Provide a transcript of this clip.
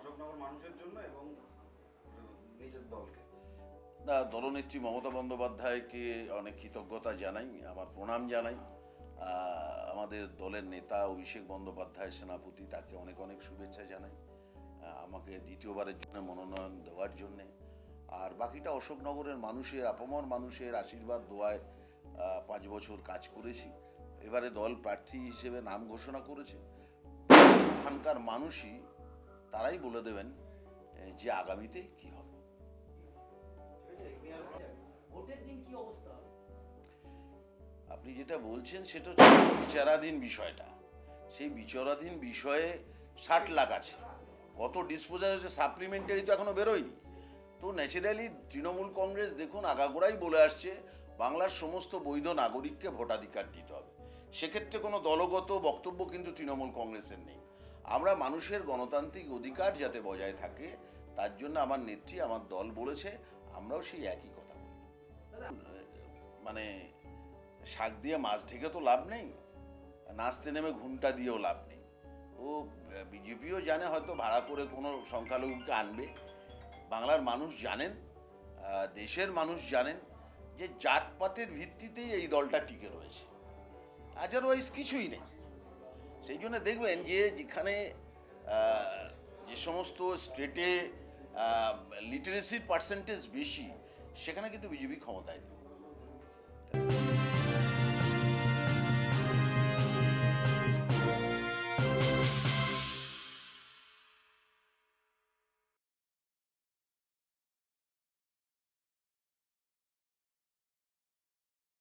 অশোকনগর মানুষের জন্য এবং নিজের দলকে। না, দলনেত্রী মমতা বন্দ্যোপাধ্যায়কে অনেক কৃতজ্ঞতা জানাই, আমার প্রণাম জানাই। আমাদের দলের নেতা অভিষেক বন্দ্যোপাধ্যায় সেনাপতি, তাকে অনেক অনেক শুভেচ্ছা জানাই আমাকে দ্বিতীয়বারের জন্য মনোনয়ন দেওয়ার জন্যে। আর বাকিটা অশোকনগরের মানুষের, আপামর মানুষের আশীর্বাদ দোয়ায় 5 বছর কাজ করেছি। এবারে দল প্রার্থী হিসেবে নাম ঘোষণা করেছে। ওখানকার মানুষই তারাই বলে দেবেন যে আগামীতে কি হবে। আপনি যেটা বলছেন সেটা হচ্ছে বিচারাধীন বিষয়টা। সেই বিচারাধীন বিষয়ে 60 লাখ আছে, কত ডিসপোজাল হয়েছে সাপ্লিমেন্টারি তো এখনো বেরোয়নি। তো ন্যাচারালি তৃণমূল কংগ্রেস দেখুন আগাগোড়াই বলে আসছে বাংলার সমস্ত বৈধ নাগরিককে ভোটাধিকার দিতে হবে। সেক্ষেত্রে কোনো দলগত বক্তব্য কিন্তু তৃণমূল কংগ্রেসের নেই। আমরা মানুষের গণতান্ত্রিক অধিকার যাতে বজায় থাকে তার জন্য আমার নেত্রী, আমার দল বলেছে, আমরাও সেই একই কথা বলি। মানে শাক দিয়ে মাছ ঢেকে তো লাভ নেই, নাচতে নেমে ঘুমটা দিয়েও লাভ নেই। ও বিজেপিও জানে হয়তো ভাড়া করে কোনো সংখ্যালঘুকে আনবে। বাংলার মানুষ জানেন, দেশের মানুষ জানেন যে জাতপাতের ভিত্তিতেই এই দলটা টিকে রয়েছে, আদারওয়াইজ কিছুই নেই। সেই জন্য দেখবেন যে যেখানে যে সমস্ত স্টেটে লিটারেসির পার্সেন্টেজ বেশি সেখানে কিন্তু বিজেপি ক্ষমতায় নেই।